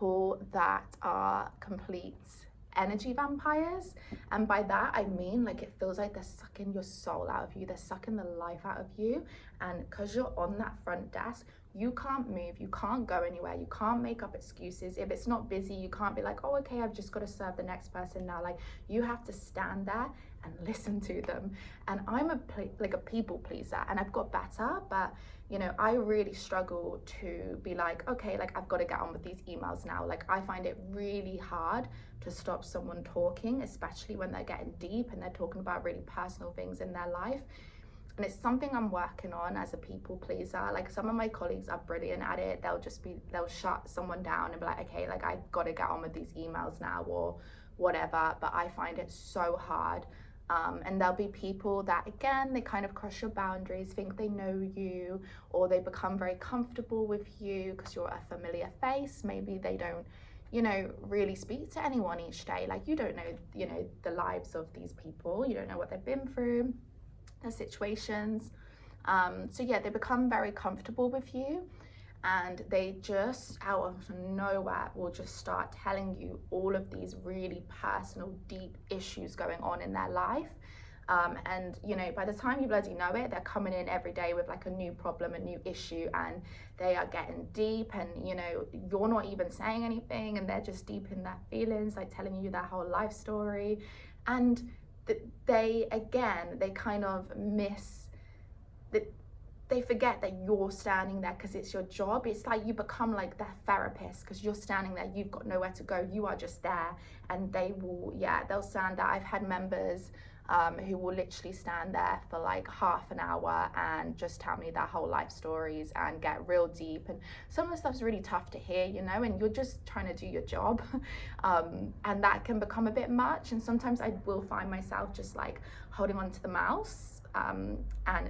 people that are complete energy vampires. And by that I mean, like, it feels like they're sucking your soul out of you, they're sucking the life out of you. And because you're on that front desk, you can't move, you can't go anywhere, you can't make up excuses. If it's not busy, you can't be like, oh, okay, I've just got to serve the next person now. Like, you have to stand there and listen to them. And I'm a people pleaser, and I've got better, but you know, I really struggle to be like, okay, like, I've got to get on with these emails now. Like, I find it really hard to stop someone talking, especially when they're getting deep and they're talking about really personal things in their life. And it's something I'm working on as a people pleaser. Like, some of my colleagues are brilliant at it. They'll shut someone down and be like, okay, like, I've got to get on with these emails now or whatever. But I find it so hard. And there'll be people that, again, they kind of cross your boundaries, think they know you, or they become very comfortable with you because you're a familiar face. Maybe they don't, you know, really speak to anyone each day. Like, you don't know, you know, the lives of these people. You don't know what they've been through, their situations. So yeah, they become very comfortable with you, and they just out of nowhere will just start telling you all of these really personal, deep issues going on in their life. And you know, by the time you bloody know it, they're coming in every day with like a new problem, a new issue, and they are getting deep, and you know, you're not even saying anything, and they're just deep in their feelings, like telling you their whole life story. And they kind of miss that, they forget that you're standing there because it's your job. It's like you become like their therapist because you're standing there, you've got nowhere to go, you are just there. And they'll stand there. I've had members who will literally stand there for like half an hour and just tell me their whole life stories and get real deep. And some of the stuff's really tough to hear, you know, and you're just trying to do your job. And that can become a bit much. And sometimes I will find myself just like holding on to the mouse and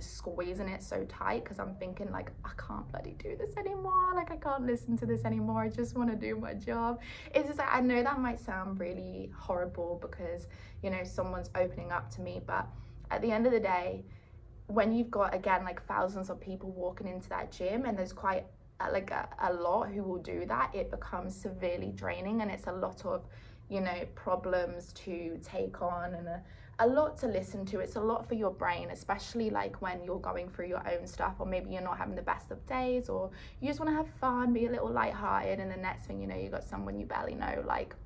squeezing it so tight because I'm thinking like, I can't bloody do this anymore. Like, I can't listen to this anymore. I just want to do my job. It's just like, I know that might sound really horrible because, you know, someone's opening up to me, but at the end of the day, when you've got, again, like thousands of people walking into that gym, and there's quite a lot who will do that, it becomes severely draining, and it's a lot of, you know, problems to take on, and a lot to listen to. It's a lot for your brain, especially like when you're going through your own stuff, or maybe you're not having the best of days, or you just want to have fun, be a little lighthearted, and the next thing you know, you got someone you barely know like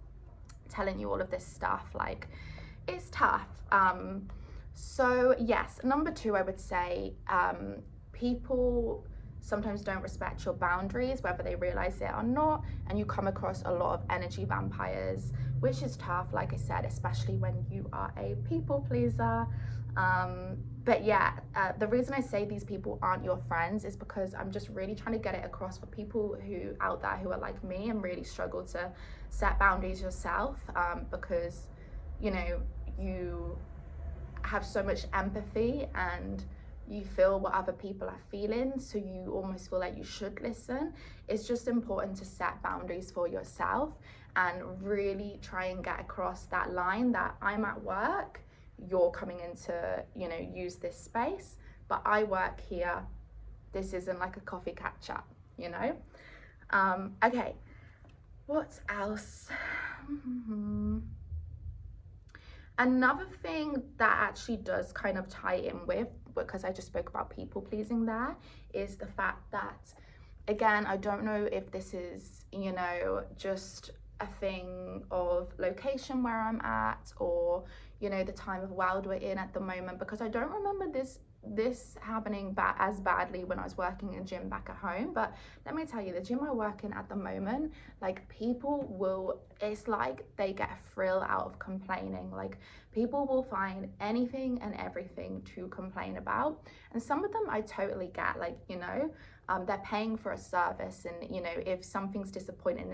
telling you all of this stuff. Like, it's tough. So yes, number 2, I would say, people sometimes don't respect your boundaries, whether they realize it or not, and you come across a lot of energy vampires, which is tough, like I said, especially when you are a people pleaser. But yeah, the reason I say these people aren't your friends is because I'm just really trying to get it across for people who out there who are like me and really struggle to set boundaries yourself, because, you know, you have so much empathy and you feel what other people are feeling, so you almost feel like you should listen. It's just important to set boundaries for yourself and really try and get across that line that I'm at work, you're coming in to, you know, use this space, but I work here. This isn't like a coffee catch up, you know? Okay, what else? Another thing that actually does kind of tie in with, because I just spoke about people pleasing there, is the fact that, again, I don't know if this is, you know, just a thing of location where I'm at, or, you know, the time of world we're in at the moment, because I don't remember this happening as badly when I was working in a gym back at home. But let me tell you, the gym I work in at the moment, like, people will, it's like they get a thrill out of complaining. Like, people will find anything and everything to complain about, and some of them I totally get. Like, you know, they're paying for a service, and you know, if something's disappointing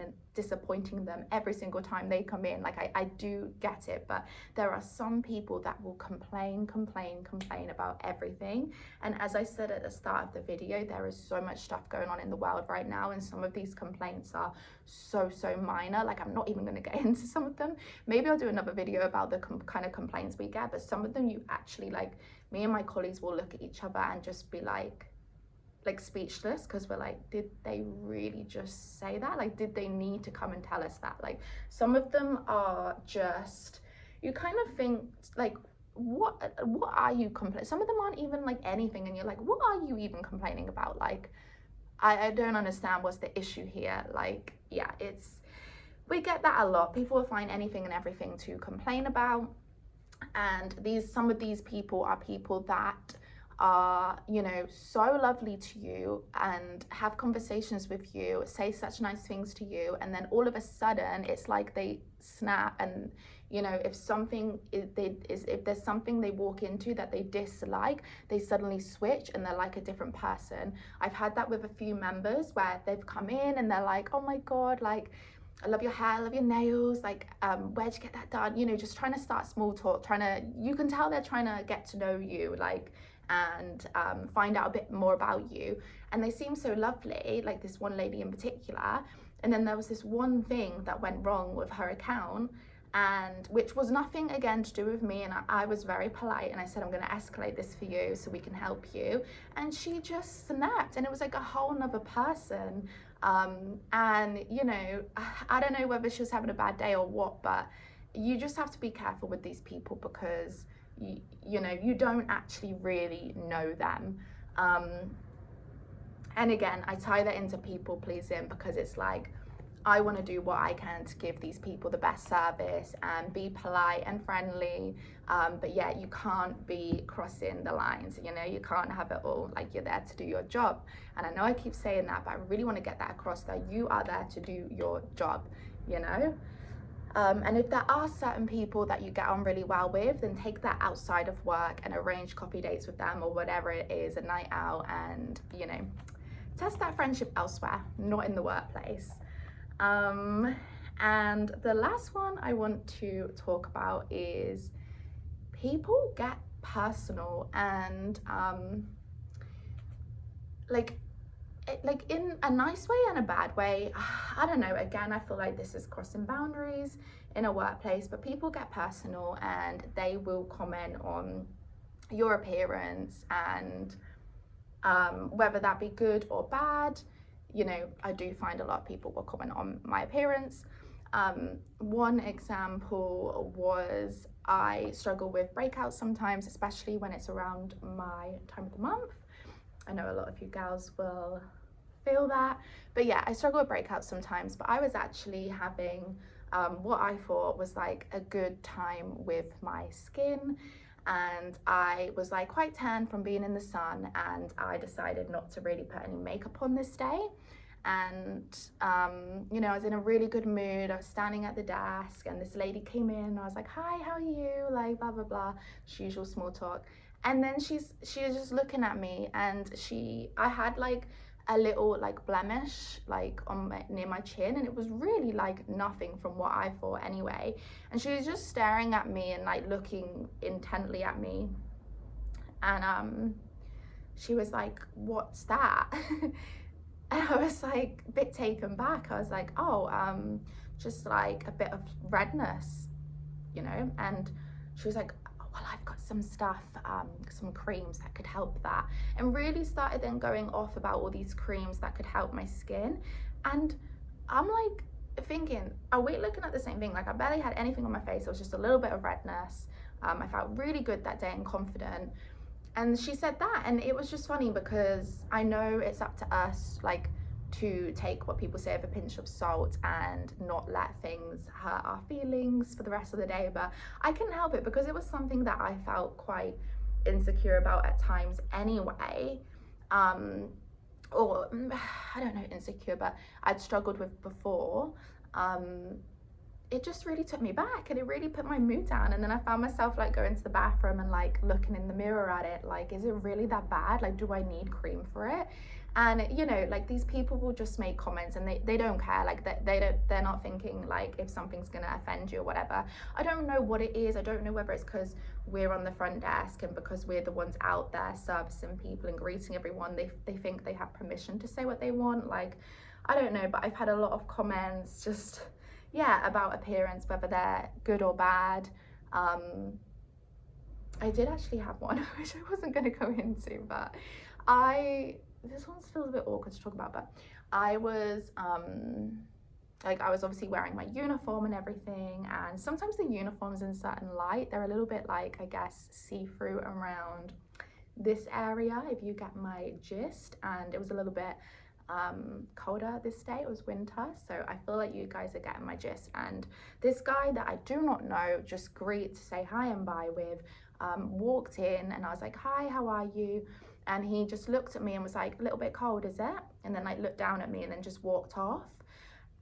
them every single time they come in, like, I do get it. But there are some people that will complain about everything. And as I said at the start of the video, there is so much stuff going on in the world right now, and some of these complaints are so minor. Like, I'm not even going to get into some of them. Maybe I'll do another video about the kind of complaints we get, but some of them, you actually, like, me and my colleagues will look at each other and just be like, like speechless, because we're like, did they really just say that? Like, did they need to come and tell us that? Like, some of them are just, you kind of think like, what are you complaining? Some of them aren't even like anything, and you're like, what are you even complaining about? Like, I don't understand what's the issue here. Like, yeah, we get that a lot. People will find anything and everything to complain about. And some of these people are people that are, you know, so lovely to you and have conversations with you, say such nice things to you, and then all of a sudden it's like they snap. And you know, if there's something they walk into that they dislike, they suddenly switch and they're like a different person. I've had that with a few members where they've come in and they're like, oh my god, like, I love your hair, I love your nails, like, where'd you get that done? You know, just trying to start small talk, you can tell they're trying to get to know you, like, and find out a bit more about you. And they seem so lovely, like this one lady in particular. And then there was this one thing that went wrong with her account, and which was nothing again to do with me. And I was very polite and I said, I'm going to escalate this for you so we can help you. And she just snapped, and it was like a whole nother person. And you know, I don't know whether she was having a bad day or what, but you just have to be careful with these people, because you know, you don't actually really know them. And again, I tie that into people pleasing, because it's like, I want to do what I can to give these people the best service and be polite and friendly, but yeah, you can't be crossing the lines. You know, you can't have it all like you're there to do your job. And I know I keep saying that, but I really want to get that across, that you are there to do your job, you know. And if there are certain people that you get on really well with, then take that outside of work and arrange coffee dates with them or whatever it is, a night out, and you know, test that friendship elsewhere, not in the workplace. And the last one I want to talk about is people get personal, and like in a nice way and a bad way. I don't know, again, I feel like this is crossing boundaries in a workplace, but people get personal and they will comment on your appearance, and whether that be good or bad. You know, I do find a lot of people will comment on my appearance. One example was, I struggle with breakouts sometimes, especially when it's around my time of the month. I know a lot of you gals will feel that, but yeah, I struggle with breakouts sometimes. But I was actually having what I thought was like a good time with my skin, and I was like quite tan from being in the sun, and I decided not to really put any makeup on this day. And you know, I was in a really good mood. I was standing at the desk and this lady came in. I was like, hi, how are you, like blah blah blah, just usual small talk. And then she was just looking at me, and I had like a little like blemish like on near my chin, and it was really like nothing from what I thought anyway. And she was just staring at me and like looking intently at me, and she was like, what's that? And I was like a bit taken back. I was like, oh, just like a bit of redness, you know. And she was like, oh, well, I've got some stuff, some creams that could help that. And really started then going off about all these creams that could help my skin. And I'm like thinking, are we looking at the same thing? Like, I barely had anything on my face. It was just a little bit of redness. I felt really good that day and confident. And she said that, and it was just funny, because I know it's up to us like to take what people say with a pinch of salt and not let things hurt our feelings for the rest of the day. But I couldn't help it, because it was something that I felt quite insecure about at times anyway. Or I don't know, insecure, but I'd struggled with before. It just really took me back, and it really put my mood down. And then I found myself like going to the bathroom and like looking in the mirror at it, like, is it really that bad? Like, do I need cream for it? And you know, like, these people will just make comments, and they don't care. Like, they're not thinking like if something's gonna offend you or whatever. I don't know what it is. I don't know whether it's because we're on the front desk, and because we're the ones out there servicing people and greeting everyone, they think they have permission to say what they want. Like, I don't know, but I've had a lot of comments just, yeah, about appearance, whether they're good or bad. I did actually have one which I wasn't going to go into, but this one feels a bit awkward to talk about, but I was like, I was obviously wearing my uniform and everything, and sometimes the uniforms in certain light, they're a little bit like, I guess, see-through around this area, if you get my gist. And it was a little bit colder this day, it was winter, so I feel like you guys are getting my gist. And this guy that I do not know, just greet to say hi and bye with, walked in, and I was like, hi, how are you? And he just looked at me and was like, a little bit cold, is it? And then like looked down at me and then just walked off.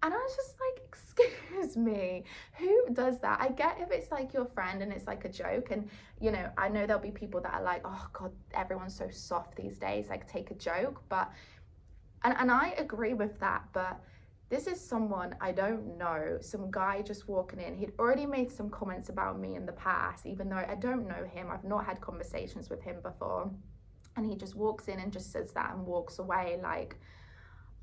And I was just like, excuse me, who does that? I get if it's like your friend and it's like a joke, and you know, I know there'll be people that are like, oh God, everyone's so soft these days, like take a joke. But and I agree with that, but this is someone I don't know, some guy just walking in. He'd already made some comments about me in the past, even though I don't know him, I've not had conversations with him before. And he just walks in and just says that and walks away. Like,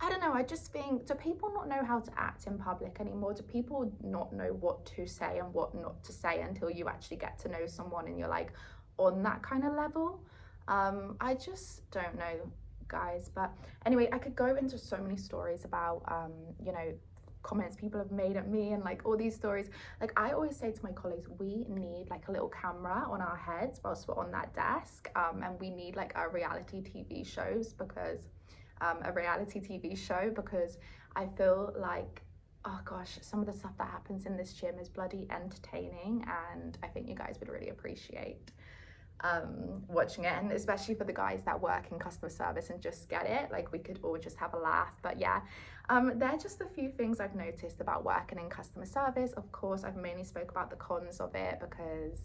I don't know, I just think, do people not know how to act in public anymore? Do people not know what to say and what not to say until you actually get to know someone and you're like on that kind of level? I just don't know, guys. But anyway, I could go into so many stories about, you know, comments people have made at me and like all these stories. Like, I always say to my colleagues, we need like a little camera on our heads whilst we're on that desk, and we need like a reality TV shows, because because I feel like, oh gosh, some of the stuff that happens in this gym is bloody entertaining, and I think you guys would really appreciate watching it. And especially for the guys that work in customer service and just get it, like we could all just have a laugh. But yeah, they're just a few things I've noticed about working in customer service. Of course, I've mainly spoke about the cons of it because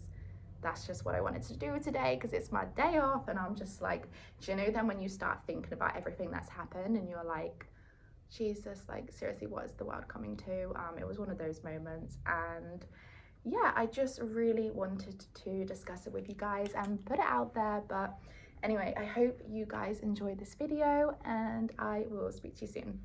that's just what I wanted to do today, because it's my day off. And I'm just like, do you know, then when you start thinking about everything that's happened and you're like, Jesus, like seriously, what is the world coming to? It was one of those moments. And yeah, I just really wanted to discuss it with you guys and put it out there. But anyway, I hope you guys enjoyed this video, and I will speak to you soon.